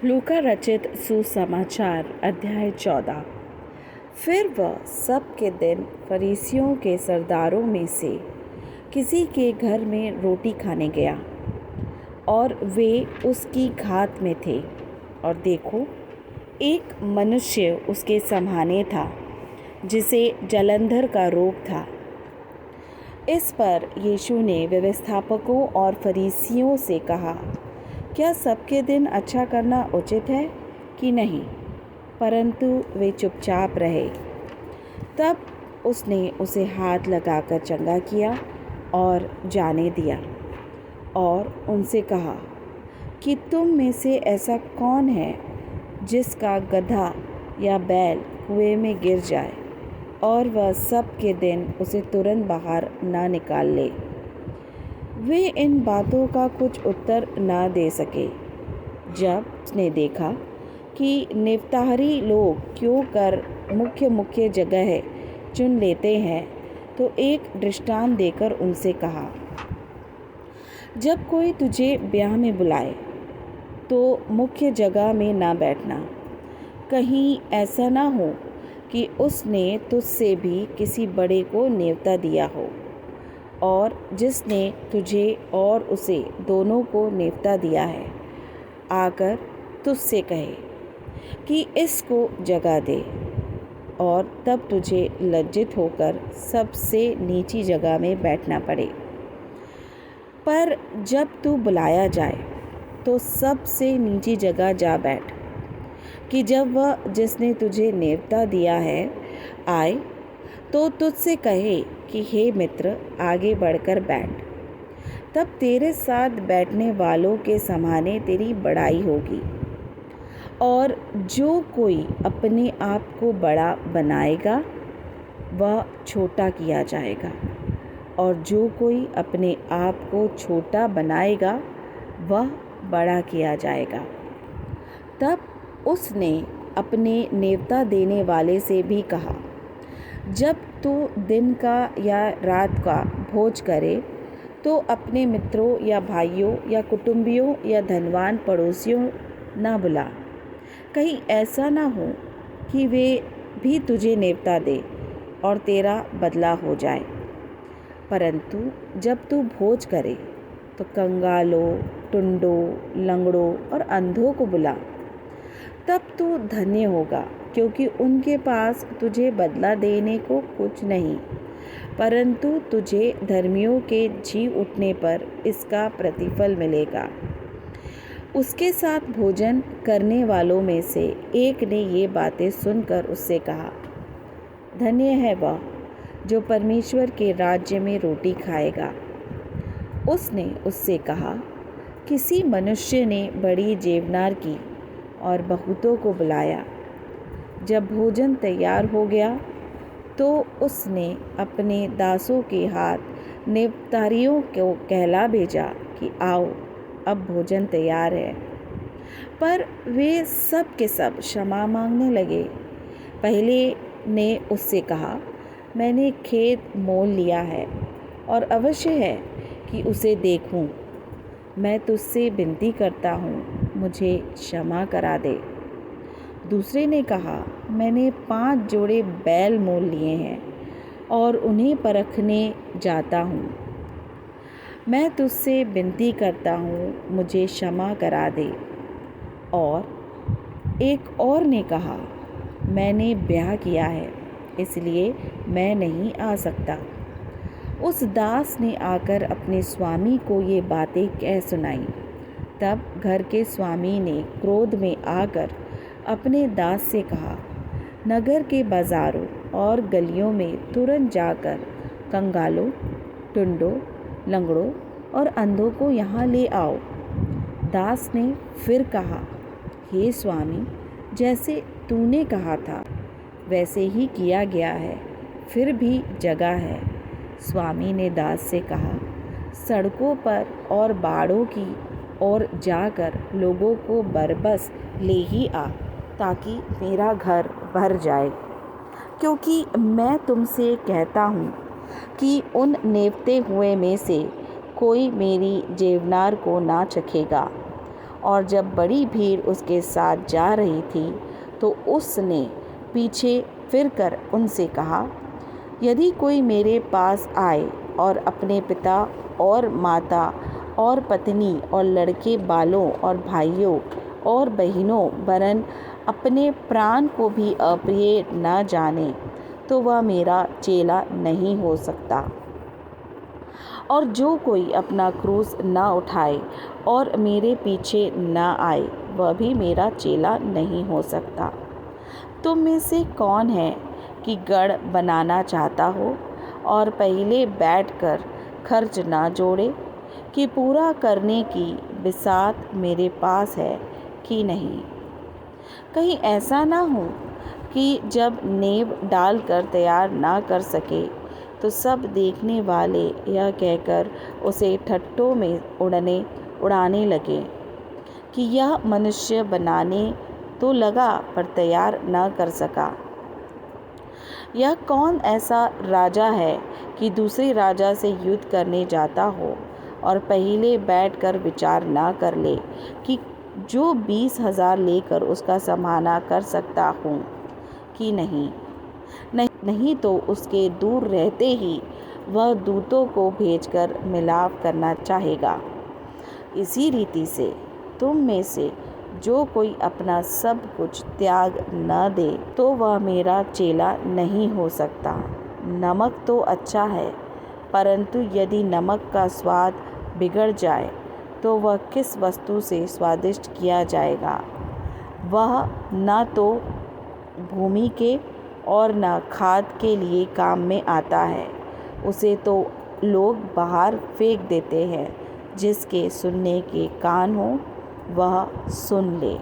लूका रचित सुसमाचार अध्याय 14। फिर वह सब के दिन फरीसियों के सरदारों में से किसी के घर में रोटी खाने गया और वे उसकी घात में थे। और देखो, एक मनुष्य उसके समाने था जिसे जलंधर का रोग था। इस पर यीशु ने व्यवस्थापकों और फरीसियों से कहा, क्या सबके दिन अच्छा करना उचित है कि नहीं? परंतु वे चुपचाप रहे। तब उसने उसे हाथ लगाकर चंगा किया और जाने दिया और उनसे कहा कि तुम में से ऐसा कौन है जिसका गधा या बैल कुएं में गिर जाए और वह सब के दिन उसे तुरंत बाहर ना निकाल ले? वे इन बातों का कुछ उत्तर ना दे सके। जब उसने देखा कि निफ्तारी लोग क्यों कर मुख्य जगह चुन लेते हैं, तो एक दृष्टांत देकर उनसे कहा, जब कोई तुझे ब्याह में बुलाए तो मुख्य जगह में ना बैठना। कहीं ऐसा ना हो कि उसने तुझसे भी किसी बड़े को न्योता दिया हो और जिसने तुझे और उसे दोनों को न्योता दिया है आकर तुझसे कहे कि इसको जगह दे, और तब तुझे लज्जित होकर सबसे नीची जगह में बैठना पड़े। पर जब तू बुलाया जाए तो सबसे नीची जगह जा बैठ, कि जब वह जिसने तुझे न्योता दिया है आए तो तुझसे कहे कि हे मित्र, आगे बढ़कर बैठ। तब तेरे साथ बैठने वालों के समाने तेरी बड़ाई होगी। और जो कोई अपने आप को बड़ा बनाएगा वह छोटा किया जाएगा, और जो कोई अपने आप को छोटा बनाएगा वह बड़ा किया जाएगा। तब उसने अपने न्योता देने वाले से भी कहा, जब तू दिन का या रात का भोज करे तो अपने मित्रों या भाइयों या कुटुंबियों या धनवान पड़ोसियों ना बुला, कहीं ऐसा ना हो कि वे भी तुझे न्योता दे और तेरा बदला हो जाए। परंतु जब तू भोज करे तो कंगालों, टुंडों, लंगड़ों और अंधों को बुला, तब तू धन्य होगा, क्योंकि उनके पास तुझे बदला देने को कुछ नहीं, परंतु तुझे धर्मियों के जी उठने पर इसका प्रतिफल मिलेगा। उसके साथ भोजन करने वालों में से एक ने ये बातें सुनकर उससे कहा, धन्य है वह जो परमेश्वर के राज्य में रोटी खाएगा। उसने उससे कहा, किसी मनुष्य ने बड़ी जेवनार की और बहुतों को बुलाया। जब भोजन तैयार हो गया तो उसने अपने दासों के हाथ निव्तारियों को कहला भेजा कि आओ, अब भोजन तैयार है। पर वे सब के सब क्षमा मांगने लगे। पहले ने उससे कहा, मैंने खेत मोल लिया है और अवश्य है कि उसे देखूं। मैं तुझसे विनती करता हूँ, मुझे क्षमा करा दे। दूसरे ने कहा, मैंने 5 जोड़े बैल मोल लिए हैं और उन्हें परखने जाता हूँ। मैं तुझसे विनती करता हूँ, मुझे क्षमा करा दे। और एक और ने कहा, मैंने ब्याह किया है, इसलिए मैं नहीं आ सकता। उस दास ने आकर अपने स्वामी को ये बातें कह सुनाई। तब घर के स्वामी ने क्रोध में आकर अपने दास से कहा, नगर के बाजारों और गलियों में तुरंत जाकर कंगालों, टुंडों, लंगड़ों और अंधों को यहाँ ले आओ। दास ने फिर कहा, हे स्वामी, जैसे तूने कहा था वैसे ही किया गया है, फिर भी जगह है। स्वामी ने दास से कहा, सड़कों पर और बाड़ों की ओर जाकर लोगों को बरबस ले ही आ, ताकि मेरा घर भर जाए। क्योंकि मैं तुमसे कहता हूँ कि उन नेवते हुए में से कोई मेरी जेवनार को ना चखेगा। और जब बड़ी भीड़ उसके साथ जा रही थी तो उसने पीछे फिरकर उनसे कहा, यदि कोई मेरे पास आए और अपने पिता और माता और पत्नी और लड़के बालों और भाइयों और बहनों वरन अपने प्राण को भी अप्रिय न जाने तो वह मेरा चेला नहीं हो सकता। और जो कोई अपना क्रूस न उठाए और मेरे पीछे न आए वह भी मेरा चेला नहीं हो सकता। तुम में से कौन है कि गढ़ बनाना चाहता हो और पहले बैठकर खर्च ना जोड़े कि पूरा करने की बिसात मेरे पास है कि नहीं? कहीं ऐसा ना हो कि जब नींव डालकर तैयार ना कर सके तो सब देखने वाले यह कहकर उसे ठट्ठों में उड़ाने लगे कि यह मनुष्य बनाने तो लगा पर तैयार न कर सका। यह कौन ऐसा राजा है कि दूसरे राजा से युद्ध करने जाता हो और पहले बैठकर विचार ना कर ले कि जो 20,000 लेकर उसका सामना कर सकता हूँ कि नहीं तो उसके दूर रहते ही वह दूतों को भेजकर मिलाप करना चाहेगा। इसी रीति से तुम में से जो कोई अपना सब कुछ त्याग न दे तो वह मेरा चेला नहीं हो सकता। नमक तो अच्छा है, परंतु यदि नमक का स्वाद बिगड़ जाए तो वह किस वस्तु से स्वादिष्ट किया जाएगा? वह न तो भूमि के और न खाद के लिए काम में आता है। उसे तो लोग बाहर फेंक देते हैं। जिसके सुनने के कान हो वह सुन ले।